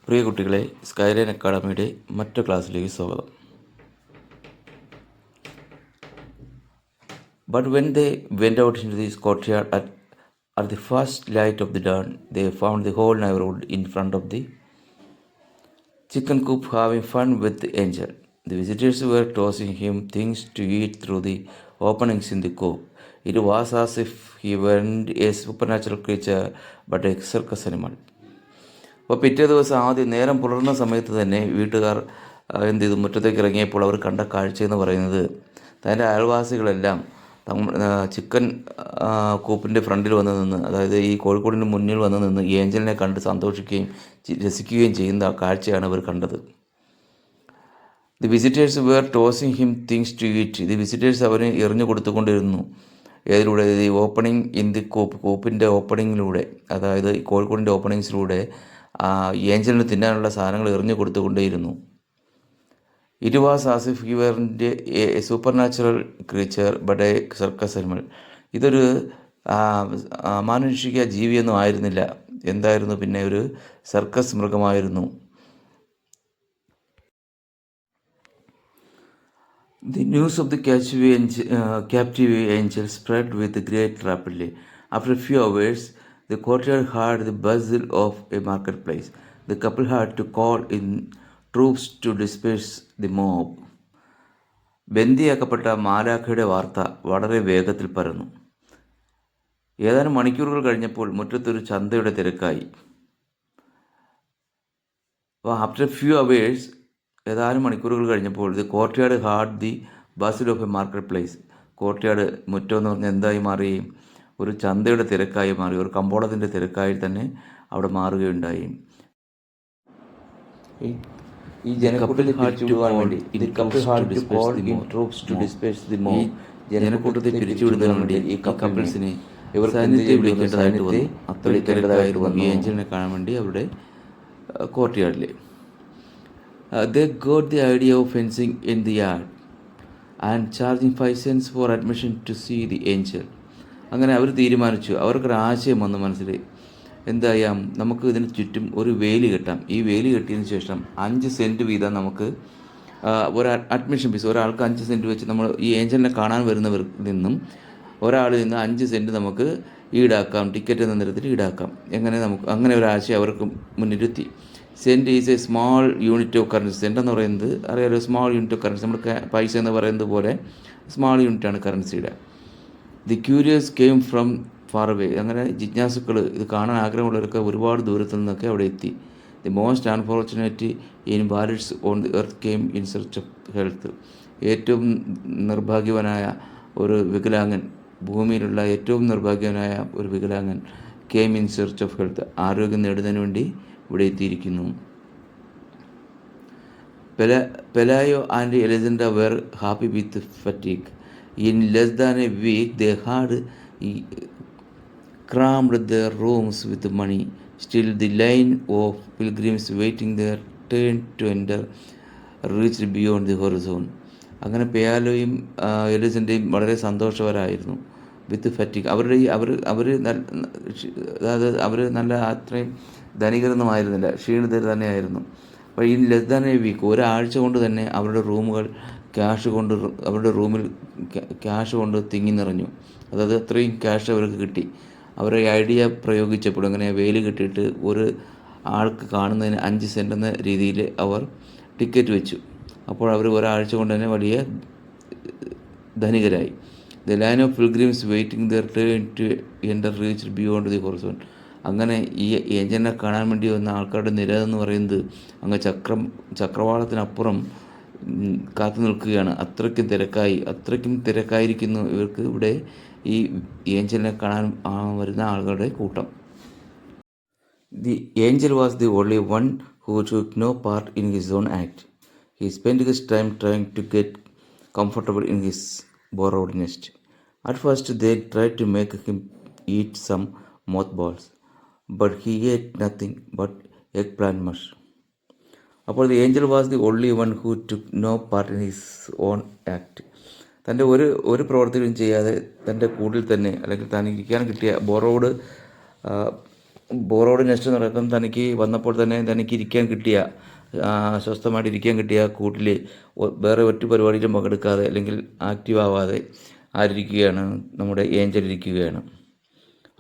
പ്രിയ കുട്ടികളെ, സ്കൈലൈൻ അക്കാഡമിയുടെ മറ്റു ക്ലാസ്സിലേക്ക് സ്വാഗതം. But when they went out into the courtyard at the first light of the dawn, they found the whole neighborhood in front of the chicken coop having fun with the angel. The visitors were tossing him things to eat through the openings in the coop. It was as if he weren't a supernatural creature but a circus animal. അപ്പോൾ പിറ്റേ ദിവസം ആദ്യം നേരം പുലർന്ന സമയത്ത് തന്നെ വീട്ടുകാർ എന്ത് ചെയ്തു, മുറ്റത്തേക്ക് ഇറങ്ങിയപ്പോൾ അവർ കണ്ട കാഴ്ചയെന്ന് പറയുന്നത് തൻ്റെ അയൽവാസികളെല്ലാം ചിക്കൻ കൂപ്പിൻ്റെ ഫ്രണ്ടിൽ വന്ന് നിന്ന്, അതായത് ഈ കോഴിക്കോടിൻ്റെ മുന്നിൽ വന്ന് നിന്ന് ഏഞ്ചലിനെ കണ്ട് സന്തോഷിക്കുകയും രസിക്കുകയും ചെയ്യുന്ന കാഴ്ചയാണ് ഇവർ കണ്ടത്. The visitors were tossing him things to eat. The visitors അവന് എറിഞ്ഞു കൊടുത്തുകൊണ്ടിരുന്നു. ഏതിലൂടെ? ഈ ഓപ്പണിംഗ് ഇൻ ദി കൂപ്പിൻ്റെ ഓപ്പണിങ്ങിലൂടെ, അതായത് കോഴിക്കോടിൻ്റെ ഓപ്പണിങ്സിലൂടെ ഏഞ്ചലിന് തിന്നാനുള്ള സാധനങ്ങൾ എറിഞ്ഞു കൊടുത്തുകൊണ്ടേയിരുന്നു. It was as if he weren't a supernatural creature but a circus animal. ഇതൊരു മാനുഷിക ജീവിയൊന്നും ആയിരുന്നില്ല. എന്തായിരുന്നു? പിന്നെ ഒരു സർക്കസ് മൃഗമായിരുന്നു. The news of the captive angel spread with great rapidly. After a few hours, the courtyard had the bustle of a marketplace. The couple had to call in troops to disperse the mob. ബന്ദിയാക്കപ്പെട്ട മാലാഖയുടെ വാർത്ത വളരെ വേഗത്തിൽ പരന്നു. ഏതാനും മണിക്കൂറുകൾ കഴിഞ്ഞപ്പോൾ മുറ്റത്തൊരു ചന്തയുടെ തിരക്കായി. After few hours, ഏതാനും മണിക്കൂറുകൾ കഴിഞ്ഞപ്പോൾ, ദി കോർട്ട്യാർഡ് ഹാഡ് ദി ബസിൽ of A market place. Courtyard, മുറ്റം എന്ന് പറഞ്ഞാൽ എന്തായി മാറി? ഒരു ചന്തയുടെ തിരക്കായി മാറി. ഒരു കമ്പോളത്തിൻ്റെ തിരക്കായി തന്നെ അവിടെ മാറുകയുണ്ടായി. ഈ ജനക്കൂട്ടത്തെ പിരിച്ചുവിടുവാൻ വേണ്ടി ജനക്കൂട്ടത്തെ പിരിച്ചുവിടുന്നതിന് വേണ്ടി ഈ കപ്പിൾസിനെ ഇവർ സാന്നിധ്യം വിളിക്കേണ്ടതായിട്ട് വന്നു. അത്രയും തിരക്കായിരുന്നു ഈ ഏഞ്ചലിനെ കാണാൻ വേണ്ടി അവരുടെ കോർട്ട്യാർഡിൽ. They got the idea of fencing in the yard and charging 5 cents for admission to see the angel. അങ്ങനെ അവർ തീരുമാനിച്ചു. അവർക്കൊരു ആശയം വന്നു മനസ്സിൽ. എന്തായാം, നമുക്ക് ഇതിന് ചുറ്റും ഒരു വേലി കെട്ടാം. ഈ വേലി കെട്ടിയതിന് ശേഷം 5 സെൻറ്റ് വീതം നമുക്ക് ഒരു അഡ്മിഷൻ ഫീസ്, ഒരാൾക്ക് 5 സെൻറ്റ് വെച്ച് നമ്മൾ ഈ ഏഞ്ചലിനെ കാണാൻ വരുന്നവരിൽ നിന്നും ഒരാളിൽ നിന്ന് 5 സെൻറ്റ് നമുക്ക് ഈടാക്കാം, ടിക്കറ്റ് എന്ന നിരത്തിൽ ഈടാക്കാം. അങ്ങനെ ഒരു ആശയം അവർക്ക് മുന്നിലെത്തി. Cent is a small unit of currency. Cent എന്ന് പറയുന്നത് അറിയാലോ, സ്മോൾ യൂണിറ്റ് ഓഫ് കറൻസി. നമ്മൾ പൈസ എന്ന് പറയുന്നത് പോലെ സ്മോൾ യൂണിറ്റാണ് കറൻസിയുടെ. The curious came from far away. അങ്ങനെ ജിജ്ഞാസുക്കൾ, ഇത് കാണാൻ ആഗ്രഹമുള്ളവരൊക്കെ ഒരുപാട് ദൂരത്തു നിന്നൊക്കെ അവിടെ എത്തി. The most unfortunate invalids on the earth came in search of health. ഏറ്റവും നിർഭാഗ്യവനായ ഒരു വികലാംഗൻ, ഭൂമിയിലുള്ള ഏറ്റവും നിർഭാഗ്യവനായ ഒരു വികലാംഗൻ came in search of health, ആരോഗ്യം നേടുന്നതിന് വേണ്ടി ഇവിടെ എത്തിയിരിക്കുന്നു. Pelayo and Elisenda were happy with fatigue. In less than a week they had crammed their rooms with money. Still the line of pilgrims waiting their turn to enter reached beyond the horizon. അങ്ങനെ പെയാലോയും എലിസൻ്റെയും വളരെ സന്തോഷവരായിരുന്നു. വിത്ത് fatigue. അവർ നല്ല അത്രയും ധനികരൊന്നുമായിരുന്നില്ല, ക്ഷീണിതർ തന്നെയായിരുന്നു. അപ്പോൾ ഈ less than a week, ഒരാഴ്ച കൊണ്ട് തന്നെ അവരുടെ റൂമുകൾ അവരുടെ റൂമിൽ ക്യാഷ് കൊണ്ട് തിങ്ങി നിറഞ്ഞു. അതായത് അത്രയും ക്യാഷ് അവർക്ക് കിട്ടി. അവരെ ഐഡിയ പ്രയോഗിച്ചപ്പോൾ, അങ്ങനെ വേലി കെട്ടിയിട്ട് ഒരു ആൾക്ക് കാണുന്നതിന് 5 സെൻറ്റ് എന്ന രീതിയിൽ അവർ ടിക്കറ്റ് വെച്ചു. അപ്പോൾ അവർ ഒരാഴ്ച കൊണ്ട് തന്നെ വലിയ ധനികരായി. The line of pilgrims waiting their turn to enter reach beyond the horizon. അങ്ങനെ ഈ ഏഞ്ചലിനെ കാണാൻ വേണ്ടി വന്ന ആൾക്കാരുടെ നിര എന്ന് പറയുന്നത് അങ്ങ് ചക്രവാളത്തിനപ്പുറം കാത്തു നിൽക്കുകയാണ്. അത്രയ്ക്കും തിരക്കായിരിക്കുന്നു ഇവർക്ക് ഇവിടെ ഈ ഏഞ്ചലിനെ കാണാൻ വരുന്ന ആളുകളുടെ കൂട്ടം. The angel was the only one who took no part in his own act. He spend his time trying to get comfortable in his borrowed nest. At first they tried to make him eat some mothballs, but he ate nothing but eggplant mush. അപ്പോൾ the angel was the only one who took no part in his own act. തൻ്റെ ഒരു പ്രവർത്തികളും ചെയ്യാതെ തൻ്റെ കൂടിൽ തന്നെ, അല്ലെങ്കിൽ താൻ ഇരിക്കാൻ കിട്ടിയ ബോറോഡ് ബോറോഡ് നെസ്റ്റ് എന്ന് പറയുമ്പം തനിക്ക് വന്നപ്പോൾ തന്നെ തനിക്ക് ഇരിക്കാൻ കിട്ടിയ സ്വസ്ഥമായിട്ട് ഇരിക്കാൻ കിട്ടിയ കൂട്ടിൽ വേറെ ഒറ്റ പരിപാടിയിലും പങ്കെടുക്കാതെ അല്ലെങ്കിൽ ആക്റ്റീവ് ആവാതെ ആരിയ്ക്കുകയാണ്, നമ്മുടെ ഏഞ്ചൽ ഇരിക്കുകയാണ്.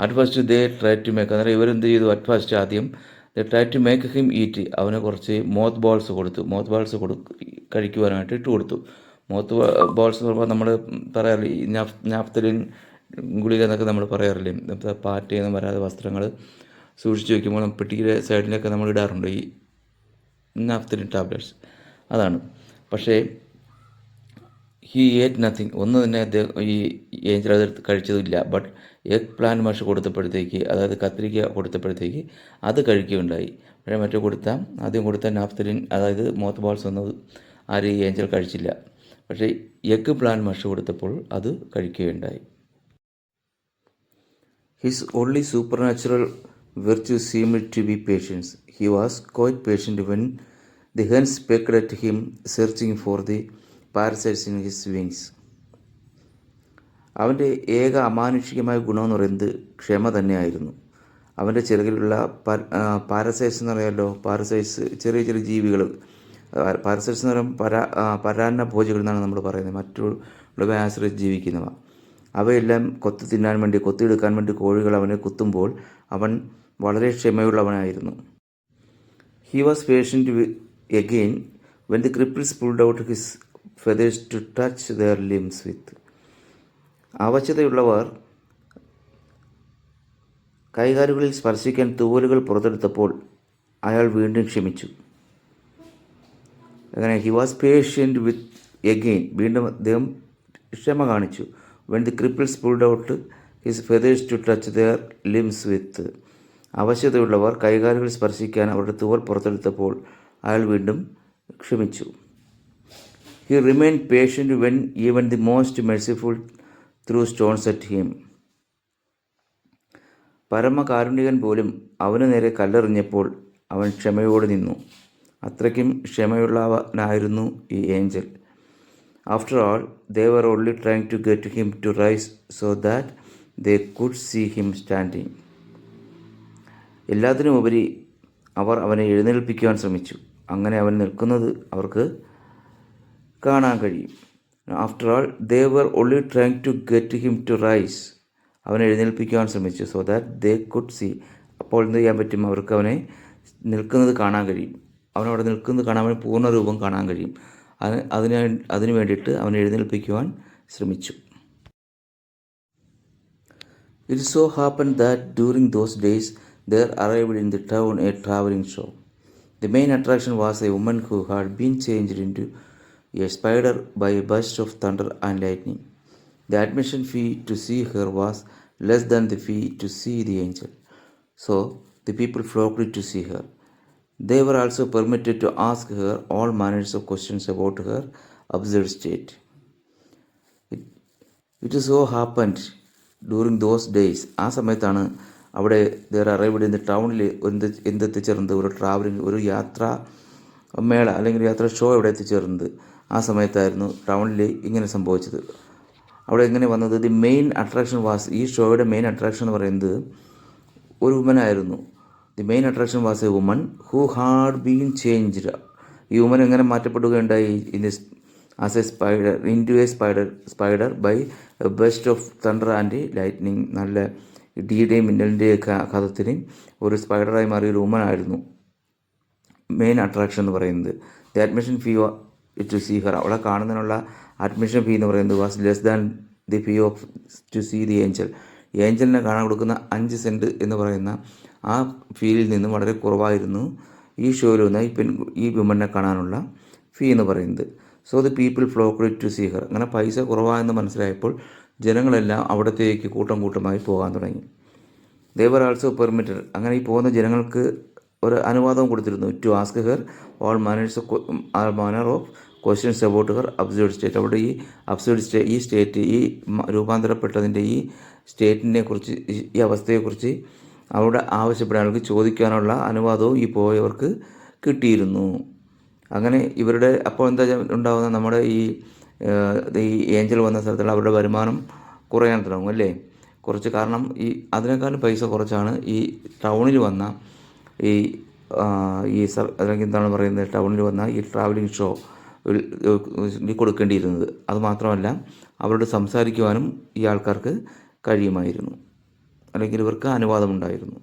At first they try to make, അന്നേരം ഇവരെന്ത് ചെയ്തു, അറ്റ് ഫസ്റ്റ് ആദ്യം they try to make him eat, അവന് കുറച്ച് മോത്ത് ബോൾസ് കഴിക്കുവാനായിട്ട് ഇട്ട് കൊടുത്തു. മോത്ത് ബോൾസ് എന്ന് പറയുമ്പോൾ നമ്മൾ പറയാറില്ലേ, ഈ നാഫ്തലിൻ ഗുളിക എന്നൊക്കെ നമ്മൾ പറയാറില്ലേ, പാറ്റയൊന്നും വരാതെ വസ്ത്രങ്ങൾ സൂക്ഷിച്ച് വയ്ക്കുമ്പോൾ പെട്ടിയുടെ സൈഡിലൊക്കെ നമ്മൾ ഇടാറുണ്ട് ഈ നാഫ്തലിൻ ടാബ്ലറ്റ്സ്, അതാണ്. പക്ഷേ ഹി ഏറ്റ് നത്തിങ്, ഒന്നും തന്നെ അദ്ദേഹം ഈ ഏഞ്ചൽ അത് കഴിച്ചതില്ല. ബട്ട് എഗ് പ്ലാന്റ് മഷ് കൊടുത്തപ്പോഴത്തേക്ക്, അതായത് കത്തിരിക്ക കൊടുത്തപ്പോഴത്തേക്ക് അത് കഴിക്കുകയുണ്ടായി. പക്ഷേ ആദ്യം കൊടുത്ത നാഫ്തലിൻ, അതായത് മോത്ത് ബോൾസ് ഒന്നും ആരും ഈ ഏഞ്ചൽ കഴിച്ചില്ല. പക്ഷേ എഗ് പ്ലാന്റ് മഷ് കൊടുത്തപ്പോൾ അത് കഴിക്കുകയുണ്ടായി. His only supernatural virtue seemed to be patience. He was quite patient when the hens pecked at him, searching for the parasites in his wings. അവൻ്റെ ഏക അമാനുഷികമായ ഗുണമെന്ന് പറയുന്നത് ക്ഷമ തന്നെയായിരുന്നു. അവൻ്റെ ചിറകിലുള്ള പാരസൈറ്റ്സ് എന്ന് പറയാമല്ലോ, പാരസൈറ്റ്സ് ചെറിയ ചെറിയ ജീവികൾ, പാരസൈറ്റ്സ് എന്ന് പറയുമ്പോൾ പരാന്ന ഭോജികൾ എന്നാണ് നമ്മൾ പറയുന്നത്, മറ്റുള്ളവയെ ആശ്രയിച്ച് ജീവിക്കുന്നവ. അവയെല്ലാം കൊത്തിയെടുക്കാൻ വേണ്ടി കോഴികൾ അവനെ കുത്തുമ്പോൾ അവൻ വളരെ ക്ഷമയുള്ളവനായിരുന്നു. He was patient again when the cripples pulled out his feathers to touch their limbs with. അവശതയുള്ളവർ കൈകാലുകളിൽ സ്പർശിക്കാൻ തൂവലുകൾ പുറത്തെടുത്തപ്പോൾ അയാൾ വീണ്ടും ക്ഷമിച്ചു. അങ്ങനെ he was patient with again, വീണ്ടും അദ്ദേഹം ക്ഷമ കാണിച്ചു. When the cripples pulled out his feathers to touch their limbs with. അവശതയുള്ളവർ കൈകാലുകൾ സ്പർശിക്കാൻ അവരുടെ തൂവൽ പുറത്തെടുത്തപ്പോൾ അയാൾ വീണ്ടും ക്ഷമിച്ചു. He remain patient when even the most merciful threw stones at him. പരമകാരുണികൻ പോലും അവന് നേരെ കല്ലെറിഞ്ഞപ്പോൾ അവൻ ക്ഷമയോടെ നിന്നു. അത്രയ്ക്കും ക്ഷമയുള്ളവനായിരുന്നു ഈ angel. After all they were only trying to get him to rise so that they could see him standing. എല്ലാത്തിനുമുപരി അവർ അവനെ എഴുന്നേൽപ്പിക്കുവാൻ ശ്രമിച്ചു. അങ്ങനെ അവൻ നിൽക്കുന്നത് അവർക്ക് കാണാൻ കഴിയും. After all they were only trying to get him to rise, അവനെ എഴുന്നേൽപ്പിക്കുവാൻ ശ്രമിച്ചു. So that they could see, അപ്പോൾ എന്ത് ചെയ്യാൻ പറ്റും, അവർക്ക് അവനെ നിൽക്കുന്നത് കാണാൻ കഴിയും. അവനവിടെ നിൽക്കുന്നത് കാണാൻ വേണ്ടി പൂർണ്ണരൂപം കാണാൻ കഴിയും. അതിനു വേണ്ടിയിട്ട് അവനെ എഴുന്നേൽപ്പിക്കുവാൻ ശ്രമിച്ചു. It so happened that during those days there arrived in the town a travelling show. The main attraction was a woman who had been changed into a spider by a burst of thunder and lightning. The admission fee to see her was less than the fee to see the angel. So the people flocked to see her. They were also permitted to ask her all manners of questions about her absurd state. It so happened during those days, ആ സമയത്താണ് അവിടെ there arrived in the ടൗണിൽ എന്തെത്തിച്ചേർന്നത്, ഒരു യാത്രാ മേള അല്ലെങ്കിൽ യാത്രാ show അവിടെ എത്തിച്ചേർന്നത്. ആ സമയത്തായിരുന്നു ടൗണിൽ ഇങ്ങനെ സംഭവിച്ചത്. അവിടെ എങ്ങനെ വന്നത്, ദി മെയിൻ അട്രാക്ഷൻ വാസ്, ഈ ഷോയുടെ മെയിൻ അട്രാക്ഷൻ എന്ന് പറയുന്നത് ഒരു വുമനായിരുന്നു. The main attraction was a woman who had been changed. ഈ വുമൻ എങ്ങനെ മാറ്റപ്പെടുകയുണ്ടായി, as a spider into a spider by a burst of thunder and lightning. നല്ല ഇടിയുടെയും മിന്നലിൻ്റെയൊക്കെ ആഘാതത്തിന് ഒരു സ്പൈഡറായി മാറിയ ഒരു വുമനായിരുന്നു മെയിൻ അട്രാക്ഷൻ എന്ന് പറയുന്നത്. The admission fee to see her, അവളെ കാണുന്നതിനുള്ള അഡ്മിഷൻ ഫീ എന്ന് പറയുന്നത് was less than the fee of to see the angel. ഏഞ്ചലിനെ കാണാൻ കൊടുക്കുന്ന 5 സെൻറ്റ് എന്ന് പറയുന്ന ആ ഫീയിൽ നിന്നും വളരെ കുറവായിരുന്നു ഈ ഷോയിൽ വന്ന ഈ വിമനെ കാണാനുള്ള ഫീ എന്ന് പറയുന്നത്. So the people flocked to see her. അങ്ങനെ പൈസ കുറവായെന്ന് മനസ്സിലായപ്പോൾ ജനങ്ങളെല്ലാം അവിടത്തേക്ക് കൂട്ടമായി പോകാൻ തുടങ്ങി. ദേ വർ ആൾസോ പെർമിറ്റഡ്, അങ്ങനെ ഈ പോകുന്ന ജനങ്ങൾക്ക് ഒരു അനുവാദവും കൊടുത്തിരുന്നു, to ask her all manner of questions about her absurd state. അവിടെ ഈ അബ്സേർഡ് ഈ സ്റ്റേറ്റ്, ഈ രൂപാന്തരപ്പെട്ടതിൻ്റെ ഈ സ്റ്റേറ്റിനെ കുറിച്ച്, ഈ അവസ്ഥയെക്കുറിച്ച് അവിടെ ആവശ്യപ്പെടാൻ അവർക്ക് ചോദിക്കാനുള്ള അനുവാദവും ഈ പോയവർക്ക് കിട്ടിയിരുന്നു. അങ്ങനെ ഇവരുടെ അപ്പോൾ എന്താ ഉണ്ടാകുന്ന, നമ്മുടെ ഈ ഏഞ്ചൽ വന്ന സ്ഥലത്തുള്ള അവരുടെ വരുമാനം കുറയാൻ തുടങ്ങും അല്ലേ. കുറച്ച്, കാരണം ഈ അതിനേക്കാളും പൈസ കുറച്ചാണ് ഈ ടൗണിൽ വന്ന ഈ അല്ലെങ്കിൽ എന്താണ് പറയുന്നത്, ടൗണിൽ വന്ന ഈ ട്രാവലിംഗ് ഷോ കൊടുക്കേണ്ടിയിരുന്നത്. അതുമാത്രമല്ല, അവരോട് സംസാരിക്കുവാനും ഈ ആൾക്കാർക്ക് കഴിയുമായിരുന്നു, അല്ലെങ്കിൽ ഇവർക്ക് അനുവാദമുണ്ടായിരുന്നു.